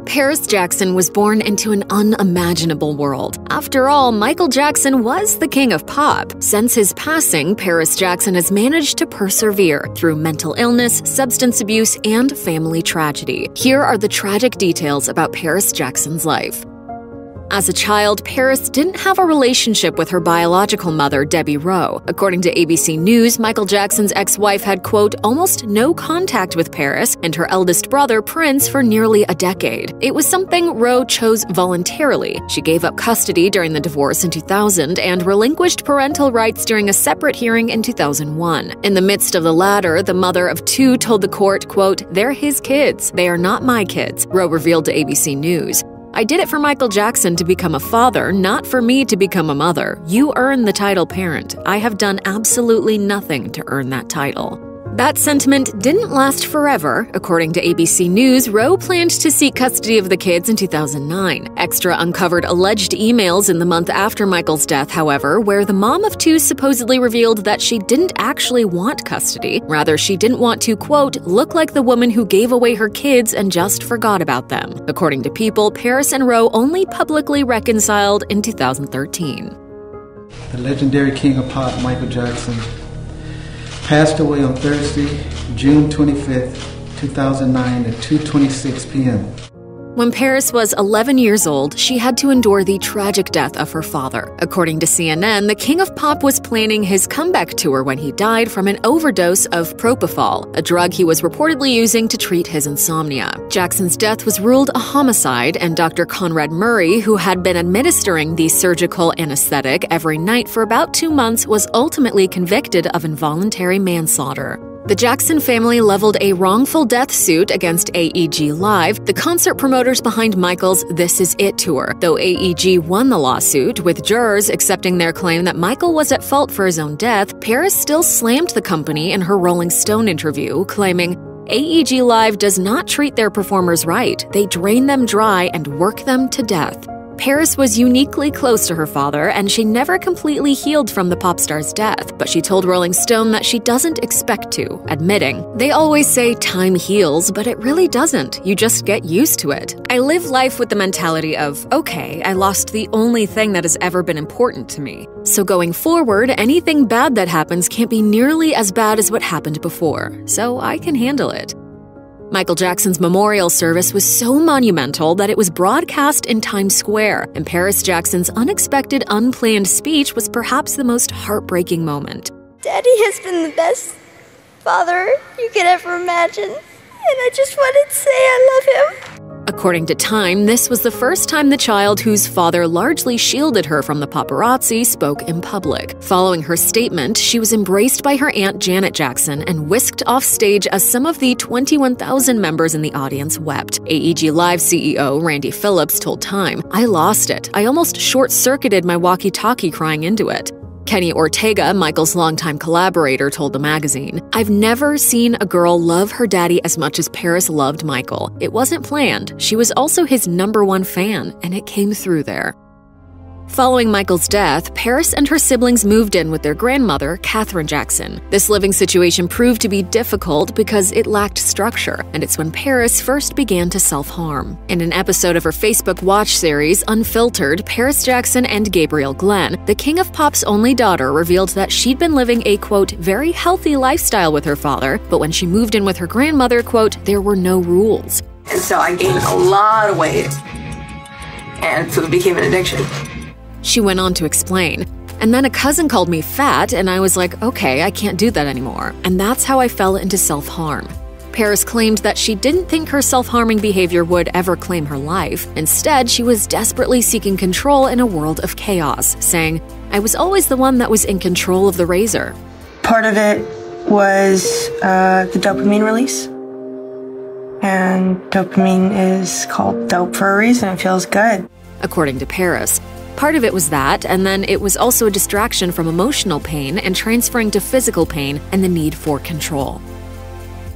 Paris Jackson was born into an unimaginable world. After all, Michael Jackson was the king of pop. Since his passing, Paris Jackson has managed to persevere through mental illness, substance abuse, and family tragedy. Here are the tragic details about Paris Jackson's life. As a child, Paris didn't have a relationship with her biological mother, Debbie Rowe. According to ABC News, Michael Jackson's ex-wife had, quote, almost no contact with Paris and her eldest brother, Prince, for nearly a decade. It was something Rowe chose voluntarily. She gave up custody during the divorce in 2000 and relinquished parental rights during a separate hearing in 2001. In the midst of the latter, the mother of two told the court, quote, "They're his kids. They are not my kids," Rowe revealed to ABC News. "I did it for Michael Jackson to become a father, not for me to become a mother. You earn the title parent. I have done absolutely nothing to earn that title." That sentiment didn't last forever. According to ABC News, Rowe planned to seek custody of the kids in 2009. Extra uncovered alleged emails in the month after Michael's death, however, where the mom of two supposedly revealed that she didn't actually want custody. Rather, she didn't want to, quote, look like the woman who gave away her kids and just forgot about them. According to People, Paris and Rowe only publicly reconciled in 2013. The legendary king of pop, Michael Jackson, passed away on Thursday, June 25th, 2009 at 2:26 p.m. When Paris was 11 years old, she had to endure the tragic death of her father. According to CNN, the king of pop was planning his comeback tour when he died from an overdose of propofol, a drug he was reportedly using to treat his insomnia. Jackson's death was ruled a homicide, and Dr. Conrad Murray, who had been administering the surgical anesthetic every night for about 2 months, was ultimately convicted of involuntary manslaughter. The Jackson family leveled a wrongful death suit against AEG Live, the concert promoters behind Michael's This Is It tour. Though AEG won the lawsuit, with jurors accepting their claim that Michael was at fault for his own death, Paris still slammed the company in her Rolling Stone interview, claiming, AEG Live does not treat their performers right. They drain them dry and work them to death. Paris was uniquely close to her father, and she never completely healed from the pop star's death, but she told Rolling Stone that she doesn't expect to, admitting, "They always say time heals, but it really doesn't. You just get used to it. I live life with the mentality of, okay, I lost the only thing that has ever been important to me. So going forward, anything bad that happens can't be nearly as bad as what happened before, so I can handle it." Michael Jackson's memorial service was so monumental that it was broadcast in Times Square, and Paris Jackson's unexpected, unplanned speech was perhaps the most heartbreaking moment. Daddy has been the best father you could ever imagine, and I just wanted to say I love him. According to Time, this was the first time the child whose father largely shielded her from the paparazzi spoke in public. Following her statement, she was embraced by her aunt Janet Jackson and whisked off stage as some of the 21,000 members in the audience wept. AEG Live CEO Randy Phillips told Time, "I lost it. I almost short-circuited my walkie-talkie crying into it." Kenny Ortega, Michael's longtime collaborator, told the magazine, "I've never seen a girl love her daddy as much as Paris loved Michael. It wasn't planned. She was also his #1 fan, and it came through there." Following Michael's death, Paris and her siblings moved in with their grandmother, Katherine Jackson. This living situation proved to be difficult because it lacked structure, and it's when Paris first began to self-harm. In an episode of her Facebook Watch series, Unfiltered, Paris Jackson and Gabrielle Glenn, the king of pop's only daughter, revealed that she'd been living a, quote, very healthy lifestyle with her father, but when she moved in with her grandmother, quote, there were no rules. And so I gained a lot of weight, and food became an addiction. She went on to explain, "And then a cousin called me fat, and I was like, okay, I can't do that anymore. And that's how I fell into self-harm." Paris claimed that she didn't think her self-harming behavior would ever claim her life. Instead, she was desperately seeking control in a world of chaos, saying, "I was always the one that was in control of the razor." Part of it was the dopamine release. And dopamine is called dope for a reason. It feels good. According to Paris, part of it was that, and then it was also a distraction from emotional pain and transferring to physical pain and the need for control.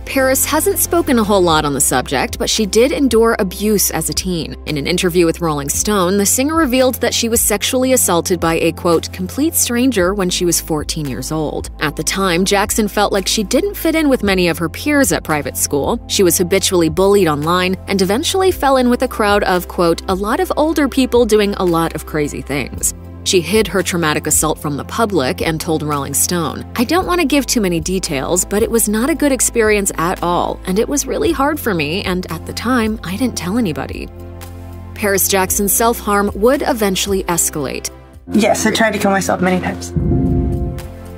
Paris hasn't spoken a whole lot on the subject, but she did endure abuse as a teen. In an interview with Rolling Stone, the singer revealed that she was sexually assaulted by a, quote, complete stranger when she was 14 years old. At the time, Jackson felt like she didn't fit in with many of her peers at private school. She was habitually bullied online and eventually fell in with a crowd of, quote, a lot of older people doing a lot of crazy things. She hid her traumatic assault from the public and told Rolling Stone, I don't want to give too many details, but it was not a good experience at all, and it was really hard for me, and at the time, I didn't tell anybody. Paris Jackson's self-harm would eventually escalate. Yes, I tried to kill myself many times.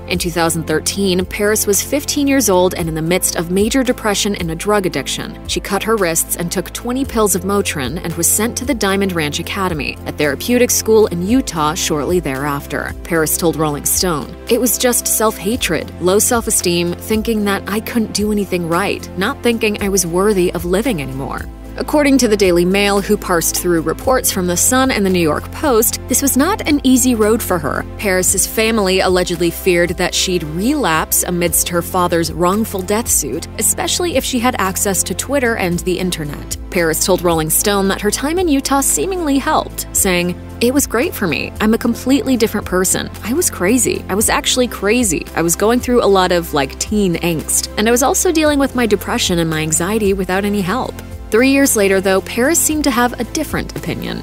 In 2013, Paris was 15 years old and in the midst of major depression and a drug addiction. She cut her wrists and took 20 pills of Motrin and was sent to the Diamond Ranch Academy, a therapeutic school in Utah shortly thereafter. Paris told Rolling Stone, it was just self-hatred, low self-esteem, thinking that I couldn't do anything right, not thinking I was worthy of living anymore. According to the Daily Mail, who parsed through reports from The Sun and the New York Post, this was not an easy road for her. Paris's family allegedly feared that she'd relapse amidst her father's wrongful death suit, especially if she had access to Twitter and the internet. Paris told Rolling Stone that her time in Utah seemingly helped, saying, it was great for me. I'm a completely different person. I was crazy. I was actually crazy. I was going through a lot of, teen angst. And I was also dealing with my depression and my anxiety without any help. 3 years later, though, Paris seemed to have a different opinion.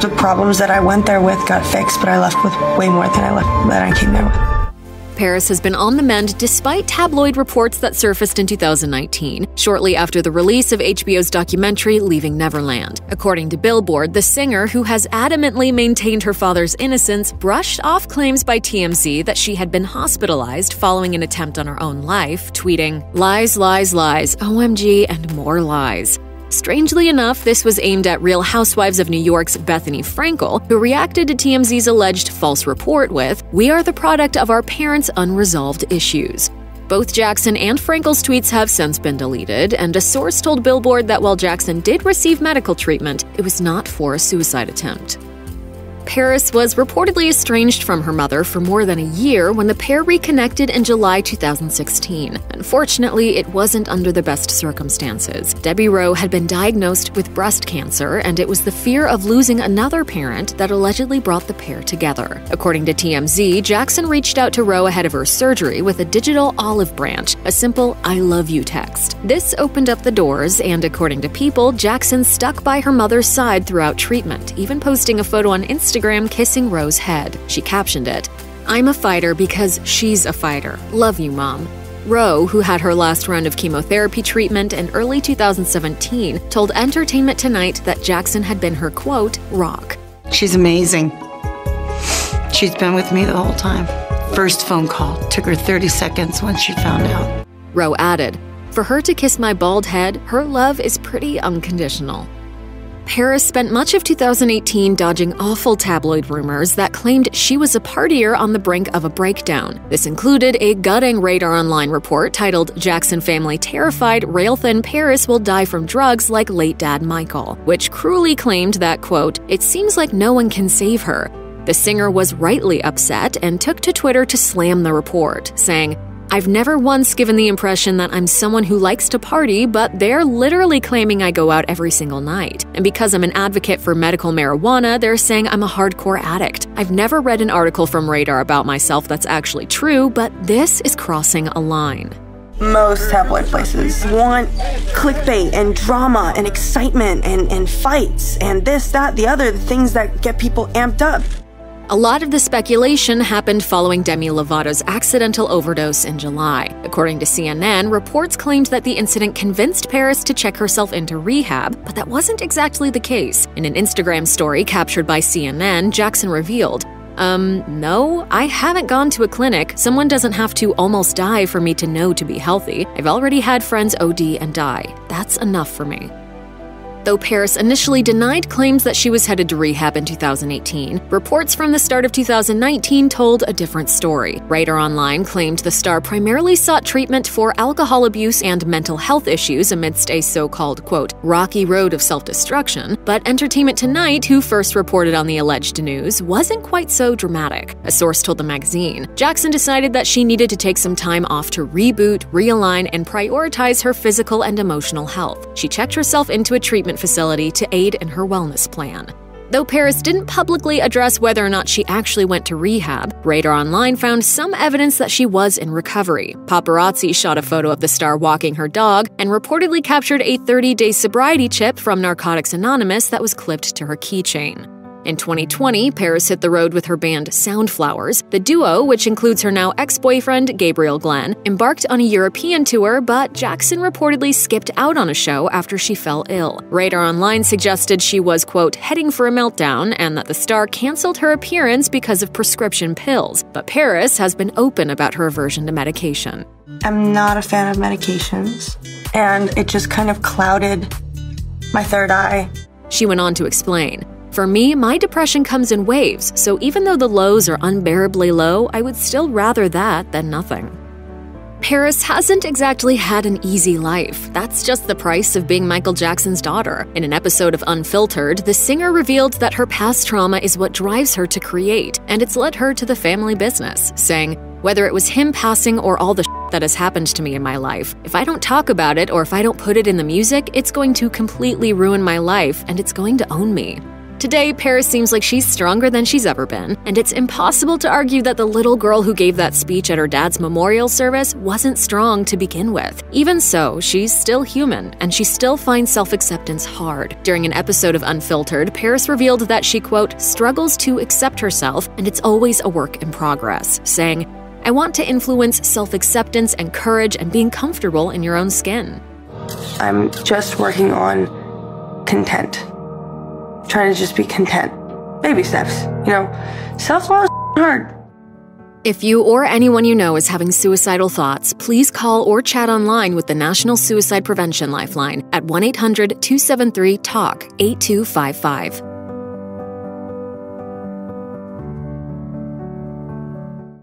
The problems that I went there with got fixed, but I left with way more than I came there with. Paris has been on the mend despite tabloid reports that surfaced in 2019, shortly after the release of HBO's documentary Leaving Neverland. According to Billboard, the singer, who has adamantly maintained her father's innocence, brushed off claims by TMZ that she had been hospitalized following an attempt on her own life, tweeting, lies, lies, lies, OMG, and more lies. Strangely enough, this was aimed at Real Housewives of New York's Bethany Frankel, who reacted to TMZ's alleged false report with, we are the product of our parents' unresolved issues. Both Jackson and Frankel's tweets have since been deleted, and a source told Billboard that while Jackson did receive medical treatment, it was not for a suicide attempt. Paris was reportedly estranged from her mother for more than a year when the pair reconnected in July 2016. Unfortunately, it wasn't under the best circumstances. Debbie Rowe had been diagnosed with breast cancer, and it was the fear of losing another parent that allegedly brought the pair together. According to TMZ, Jackson reached out to Rowe ahead of her surgery with a digital olive branch, a simple I love you text. This opened up the doors, and according to People, Jackson stuck by her mother's side throughout treatment, even posting a photo on Instagram kissing Rowe's head. She captioned it, I'm a fighter because she's a fighter. Love you, Mom. Rowe, who had her last round of chemotherapy treatment in early 2017, told Entertainment Tonight that Jackson had been her, quote, rock. She's amazing. She's been with me the whole time. First phone call took her 30 seconds once she found out. Rowe added, for her to kiss my bald head, her love is pretty unconditional. Paris spent much of 2018 dodging awful tabloid rumors that claimed she was a partier on the brink of a breakdown. This included a gutting Radar Online report titled Jackson Family Terrified Rail-Thin Paris Will Die from Drugs Like Late Dad Michael, which cruelly claimed that, quote, it seems like no one can save her. The singer was rightly upset and took to Twitter to slam the report, saying, I've never once given the impression that I'm someone who likes to party, but they're literally claiming I go out every single night. And because I'm an advocate for medical marijuana, they're saying I'm a hardcore addict. I've never read an article from Radar about myself that's actually true, but this is crossing a line. Most tabloid places want clickbait and drama and excitement and fights and this, that, the other, the things that get people amped up. A lot of the speculation happened following Demi Lovato's accidental overdose in July. According to CNN, reports claimed that the incident convinced Paris to check herself into rehab, but that wasn't exactly the case. In an Instagram story captured by CNN, Jackson revealed, no, I haven't gone to a clinic. Someone doesn't have to almost die for me to know to be healthy. I've already had friends OD and die. That's enough for me. Though Paris initially denied claims that she was headed to rehab in 2018, reports from the start of 2019 told a different story. Radar Online claimed the star primarily sought treatment for alcohol abuse and mental health issues amidst a so-called, quote, rocky road of self-destruction, but Entertainment Tonight, who first reported on the alleged news, wasn't quite so dramatic. A source told the magazine, Jackson decided that she needed to take some time off to reboot, realign, and prioritize her physical and emotional health. She checked herself into a treatment facility to aid in her wellness plan. Though Paris didn't publicly address whether or not she actually went to rehab, Radar Online found some evidence that she was in recovery. Paparazzi shot a photo of the star walking her dog and reportedly captured a 30-day sobriety chip from Narcotics Anonymous that was clipped to her keychain. In 2020, Paris hit the road with her band Soundflowers. The duo, which includes her now ex-boyfriend Gabriel Glenn, embarked on a European tour, but Jackson reportedly skipped out on a show after she fell ill. Radar Online suggested she was, quote, heading for a meltdown and that the star canceled her appearance because of prescription pills. But Paris has been open about her aversion to medication. I'm not a fan of medications, and it just kind of clouded my third eye. She went on to explain, for me, my depression comes in waves, so even though the lows are unbearably low, I would still rather that than nothing. Paris hasn't exactly had an easy life. That's just the price of being Michael Jackson's daughter. In an episode of Unfiltered, the singer revealed that her past trauma is what drives her to create, and it's led her to the family business, saying, whether it was him passing or all the that has happened to me in my life, if I don't talk about it or if I don't put it in the music, it's going to completely ruin my life and it's going to own me. Today, Paris seems like she's stronger than she's ever been, and it's impossible to argue that the little girl who gave that speech at her dad's memorial service wasn't strong to begin with. Even so, she's still human, and she still finds self-acceptance hard. During an episode of Unfiltered, Paris revealed that she, quote, struggles to accept herself, and it's always a work in progress, saying, I want to influence self-acceptance and courage and being comfortable in your own skin. I'm just working on content. Trying to just be content. Baby steps, you know. Self-love is hard. If you or anyone you know is having suicidal thoughts, please call or chat online with the National Suicide Prevention Lifeline at 1-800-273-TALK-8255.